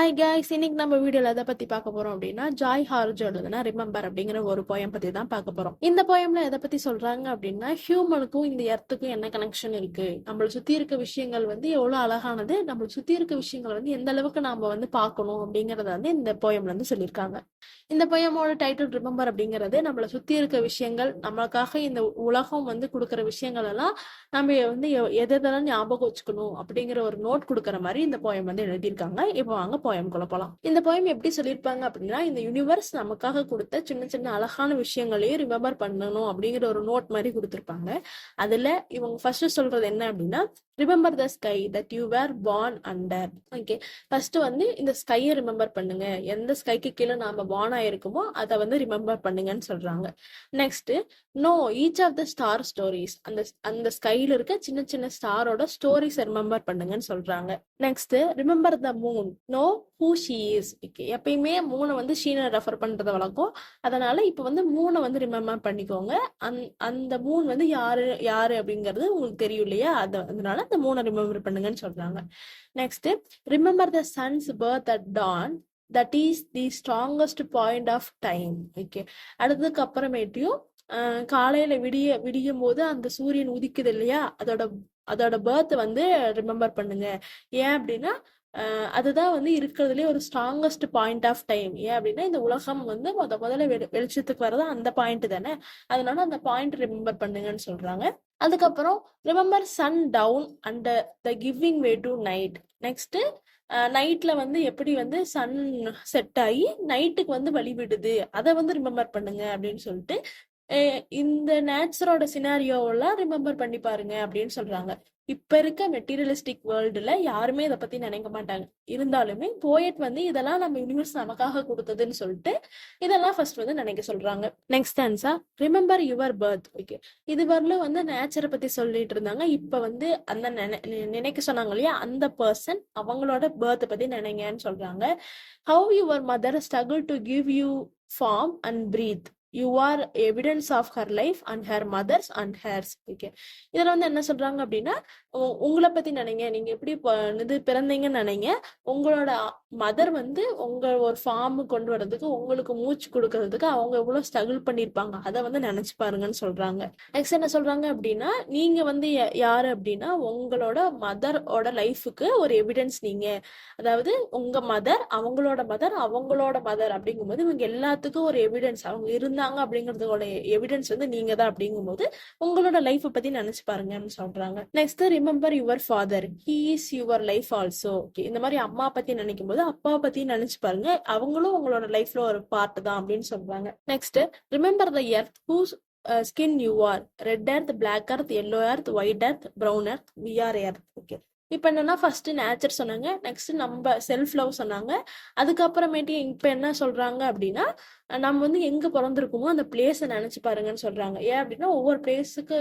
Hi guys, இன்னைக்கு நம்ம வீடியோல எதை பத்தி பார்க்க போறோம் அப்படின்னா ஜாய் ஹார்ஜ் எழுதுனா ரிமெம்பர் அப்படிங்கிற ஒரு போயம் பத்தி தான் பார்க்க போறோம். இந்த போயம்ல எதை பத்தி சொல்றாங்க அப்படின்னா ஹியூமனுக்கும் இந்த எர்த்துக்கும் என்ன கனெக்ஷன் இருக்கு, நம்மளை சுத்தி இருக்க விஷயங்கள் வந்து எவ்வளவு அழகானது, நம்மளை சுத்தி இருக்க விஷயங்கள் வந்து எந்த அளவுக்கு நாம வந்து பார்க்கணும் அப்படிங்கறத வந்து இந்த போயம்ல இருந்து சொல்லியிருக்காங்க. இந்த போயமோட டைட்டில் ரிமெம்பர் அப்படிங்கிறது நம்மளை சுத்தி இருக்க விஷயங்கள், நம்மளுக்காக இந்த உலகம் வந்து கொடுக்குற விஷயங்கள் எல்லாம் நம்ம வந்து எதெல்லாம் ஞாபகம் வச்சுக்கணும் அப்படிங்கிற ஒரு நோட் கொடுக்குற மாதிரி இந்த போயம் வந்து எழுதியிருக்காங்க. இப்போ வாங்க போயம் குள்ள போலாம். இந்த போயம் எப்படி சொல்லியிருப்பாங்க அப்படின்னா, இந்த யூனிவர்ஸ் நமக்காக கொடுத்த சின்ன சின்ன அழகான விஷயங்களையும் ரிமெம்பர் பண்ணணும் அப்படிங்கிற ஒரு நோட் மாதிரி கொடுத்துருப்பாங்க. அதுல இவங்க ஃபர்ஸ்ட் சொல்றது என்ன அப்படின்னா, remember the sky that you where born under. Okay, first வந்து இந்த ஸ்கையை ரிமெம்பர் பண்ணுங்க, எந்த ஸ்கைக்கு கீழே நாம பார்ன் ஆயிருக்குமோ அதை வந்து ரிமெம்பர் பண்ணுங்கன்னு சொல்றாங்க. Next, know each of the star stories, அந்த அந்த ஸ்கைல இருக்க சின்ன சின்ன ஸ்டாரோட ஸ்டோரிஸ் ரிமெம்பர் பண்ணுங்கன்னு சொல்றாங்க. Next, remember the moon, know who she is. எப்பயுமே மூணை வந்து ஷீனை ரெஃபர் பண்றத வழக்கம், அதனால இப்ப வந்து மூணை வந்து ரிமெம்பர் பண்ணிக்கோங்க. அந்த மூன் வந்து யாரு யாரு அப்படிங்கிறது உங்களுக்கு தெரியும் இல்லையா, அதனால அந்த மூணை ரிமெம்பர் பண்ணுங்கன்னு சொல்றாங்க. Next, remember the sun's birth at dawn, that is the strongest point of time. Okay, அடுத்ததுக்கு அப்புறமேட்டியும் காலையில விடியும் போது அந்த சூரியன் உதிக்குது இல்லையா, அதோட பர்த் வந்து ரிமெம்பர் பண்ணுங்க. ஏன் அப்படின்னா அதுதான் வந்து இருக்கிறதுலே ஒரு ஸ்ட்ராங்கஸ்ட் பாயிண்ட் ஆஃப் டைம். ஏன் அப்படின்னா இந்த உலகம் வந்து முதல்ல வெளிச்சத்துக்கு வரது அந்த பாயிண்ட் தானே, அதனால அந்த பாயிண்ட் ரிமெம்பர் பண்ணுங்கன்னு சொல்றாங்க. அதுக்கப்புறம் remember sundown and the giving way to night. Next, நைட்ல வந்து எப்படி வந்து சன் செட் ஆகி நைட்டுக்கு வந்து வழி விடுது, அதை வந்து ரிமெம்பர் பண்ணுங்க அப்படின்னு சொல்லிட்டு இந்த நேச்சரோட சினாரியோவெல்லாம் ரிமெம்பர் பண்ணி பாருங்க அப்படின்னு சொல்றாங்க. இப்ப இருக்க மெட்டீரியலிஸ்டிக் வேர்ல்டுல யாருமே இதை பத்தி நினைக்க மாட்டாங்க. இருந்தாலுமே போயட் வந்து இதெல்லாம் நம்ம யூனிவர்ஸ் நமக்காக கொடுத்ததுன்னு சொல்லிட்டு இதெல்லாம் ஃபர்ஸ்ட் வந்து நினைக்க சொல்றாங்க. Next answer, remember your birth. Okay, இது வரல வந்து நேச்சரை பத்தி சொல்லிட்டு இருந்தாங்க. இப்ப வந்து அந்த நினைக்க சொன்னாங்க இல்லையா, அந்த பர்சன் அவங்களோட பர்த் பத்தி நினைங்கன்னு சொல்றாங்க. How your mother struggle to give you form and breath, you are evidence of her life and her mother's and hers. Okay, இதுல வந்து என்ன சொல்றாங்க அப்படின்னா, உங்களை பத்தி நினைங்க, நீங்க எப்படி இது பிறந்தீங்கன்னு நினைங்க, உங்களோட மதர் வந்து உங்க ஒரு ஃபார்ம் கொண்டு வர்றதுக்கு, உங்களுக்கு மூச்சு கொடுக்கறதுக்கு அவங்க எவ்வளவு ஸ்ட்ரகிள் பண்ணிருப்பாங்க, அதை வந்து நினைச்சு பாருங்கன்னு சொல்றாங்க. நெக்ஸ்ட் என்ன சொல்றாங்க அப்படின்னா, நீங்க வந்து யாரு அப்படின்னா உங்களோட மதரோட லைஃபுக்கு ஒரு எவிடன்ஸ் நீங்க, அதாவது உங்க மதர் அவங்களோட மதர் அவங்களோட மதர் அப்படிங்கும்போது இவங்க எல்லாத்துக்கும் ஒரு எவிடன்ஸ் அவங்க இருந்தாங்க அப்படிங்கறதோட எவிடன்ஸ் வந்து நீங்க தான் அப்படிங்கும்போது உங்களோட லைஃப் பத்தி நினைச்சு பாருங்கன்னு சொல்றாங்க. Next, remember your father, he is your life also. இந்த மாதிரி அம்மா பத்தி நினைக்கும் போது அப்பா பத்தி நினைச்சு பாருங்க, அவங்களும் உங்களோட லைஃப்ல ஒரு பார்ட் தான் அப்படின்னு சொல்றாங்க. Next, remember the earth whose skin you are, red earth, black earth, yellow earth, white earth, brown earth, we are earth. Okay, இப்ப என்னன்னா ஃபர்ஸ்ட் நேச்சர் சொன்னாங்க, நெக்ஸ்ட் நம்ம செல்ஃப் லவ் சொன்னாங்க, அதுக்கப்புறமேட்டு இப்ப என்ன சொல்றாங்க அப்படின்னா நம்ம வந்து எங்க பிறந்திருக்கோமோ அந்த பிளேஸை நினைச்சு பாருங்கன்னு சொல்றாங்க. ஏன் அப்படின்னா ஒவ்வொரு பிளேஸுக்கு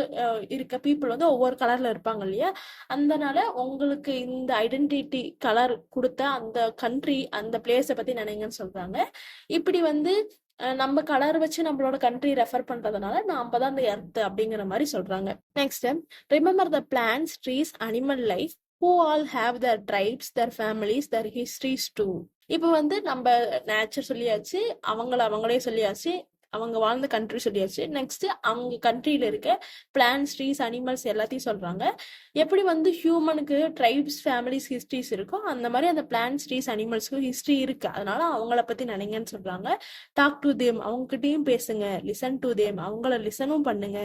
இருக்க பீப்புள் வந்து ஒவ்வொரு கலர்ல இருப்பாங்க இல்லையா, அதனால உங்களுக்கு இந்த ஐடென்டிட்டி கலர் கொடுத்த அந்த கண்ட்ரி அந்த பிளேஸை பத்தி நினைங்கன்னு சொல்றாங்க. இப்படி வந்து நம்ம கலர் வச்சு நம்மளோட கண்ட்ரி ரெஃபர் பண்றதுனால நாம தான் அந்த எர்த் அப்படிங்கிற மாதிரி சொல்றாங்க. Next, remember the plants, trees, animal life, who all have their tribes, their families, their histories too. இப்போ வந்து நம்ம நேச்சர் சொல்லியாச்சு, அவங்களே சொல்லியாச்சு, அவங்க வாழ்ந்த கண்ட்ரி சொல்லியாச்சு. நெக்ஸ்ட், அவங்க கண்ட்ரியில இருக்க பிளான்ஸ், ட்ரீஸ், அனிமல்ஸ் எல்லாத்தையும் சொல்றாங்க. எப்படி வந்து ஹியூமனுக்கு ட்ரைப்ஸ், ஃபேமிலிஸ், ஹிஸ்டரிஸ் இருக்கோ அந்த மாதிரி அந்த பிளான்ஸ், ட்ரீஸ், அனிமல்ஸ்க்கு ஹிஸ்டரி இருக்கு, அதனால அவங்கள பத்தி நினைங்கன்னு சொல்றாங்க. டாக் டு தேம், அவங்ககிட்டயும் பேசுங்க. லிசன் டு தேம், அவங்கள லிசனும் பண்ணுங்க.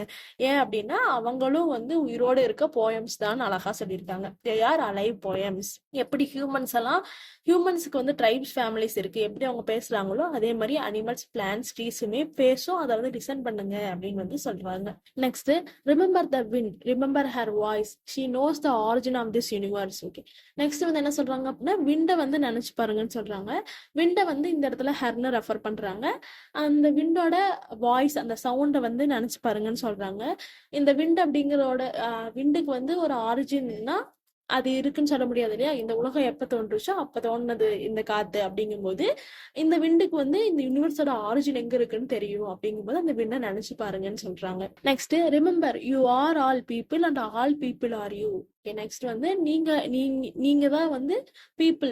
ஏன் அப்படின்னா அவங்களும் வந்து உயிரோடு இருக்க போயம்ஸ் தான் அழகா சொல்லியிருக்காங்க. They are alive poems. எப்படி ஹியூமன்ஸுக்கு வந்து ட்ரைப்ஸ், ஃபேமிலிஸ் இருக்கு, எப்படி அவங்க பேசுறாங்களோ அதே மாதிரி அனிமல்ஸ், பிளான்ஸ், ட்ரீஸுமே பேசும், அதை வந்து லிசன் பண்ணுங்க அப்படின்னு வந்து சொல்றாங்க. Next, remember the wind, remember her voice, she knows the origin of this universe. Okay, next வந்து என்ன சொல்றாங்க அப்படின்னா விண்டை வந்து நினைச்சு பாருங்கன்னு சொல்றாங்க. விண்டை வந்து இந்த இடத்துல ஹர்னு ரெஃபர் பண்றாங்க. அந்த விண்டோட வாய்ஸ், அந்த சவுண்டை வந்து நினைச்சு பாருங்கன்னு சொல்றாங்க. இந்த விண்ட் அப்படிங்கிறோட விண்டுக்கு வந்து ஒரு ஆரிஜின்னா அது இருக்குன்னு சொல்ல முடியாது இல்லையா, இந்த உலகம் எப்ப தோன்றுச்சோ அப்ப தோணுனது இந்த காத்து அப்படிங்கும்போது இந்த விண்டுக்கு வந்து இந்த யூனிவர்ஸோட ஆரிஜின் எங்க இருக்குன்னு தெரியும் அப்படிங்கும்போது அந்த விண்டை நினைச்சு பாருங்கன்னு சொல்றாங்க. Next, remember you are all people and all people are you. Okay, next வந்து நீங்க நீங்க நீங்க தான் வந்து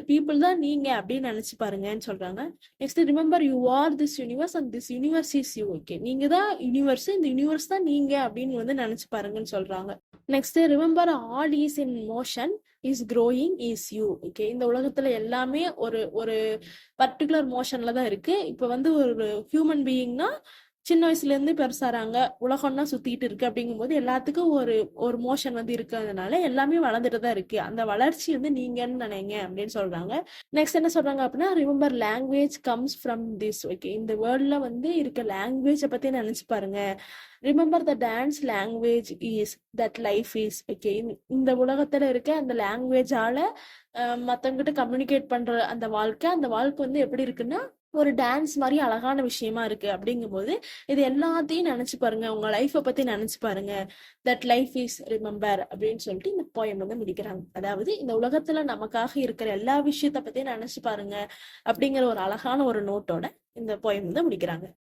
பீப்புள் தான் நீங்க அப்படின்னு நினைச்சு பாருங்கன்னு சொல்றாங்க. Next remember you are this universe and this universe is you. Okay, நீங்க தான் யூனிவர்ஸ், இந்த யூனிவர்ஸ் தான் நீங்க அப்படின்னு வந்து நினைச்சு பாருங்கன்னு சொல்றாங்க. Next remember all is in motion is growing is you. Okay, இந்த உலகத்துல எல்லாமே ஒரு ஒரு பர்டிகுலர் மோஷன்ல தான் இருக்கு. இப்ப வந்து ஒரு ஹியூமன் பீயிங்னா சின்ன வயசுல இருந்து பெருசாறாங்க, உலகம்னா சுத்திட்டு இருக்கு அப்படிங்கும்போது எல்லாத்துக்கும் ஒரு ஒரு மோஷன் வந்து இருக்கிறதுனால எல்லாமே வளர்ந்துட்டு தான் இருக்கு. அந்த வளர்ச்சி வந்து நீங்கன்னு நினைங்க அப்படின்னு சொல்றாங்க. நெக்ஸ்ட் என்ன சொல்றாங்க அப்படின்னா remember language comes from this. Okay, இந்த வேர்ல்ட்ல வந்து இருக்க லாங்குவேஜை பத்தி நினைச்சு பாருங்க. Remember the dance language is that life is. Okay, இந்த உலகத்துல இருக்க அந்த லாங்குவேஜால மத்தவங்கிட்ட கம்யூனிகேட் பண்ற அந்த வாழ்க்கை வந்து எப்படி இருக்குன்னா ஒரு டான்ஸ் மாதிரி அழகான விஷயமா இருக்கு. அப்படிங்கும்போது இது எல்லாத்தையும் நினைச்சு பாருங்க, உங்க லைஃப்பை பத்தி நினைச்சு பாருங்க. தட் லைஃப் இஸ் ரிமெம்பர் அப்படின்னு சொல்லிட்டு இந்த போயம் வந்து முடிக்கிறாங்க. அதாவது இந்த உலகத்துல நமக்காக இருக்கிற எல்லா விஷயத்த பத்தியும் நினைச்சு பாருங்க அப்படிங்கிற ஒரு அழகான ஒரு நோட்டோட இந்த போயம் வந்து முடிக்கிறாங்க.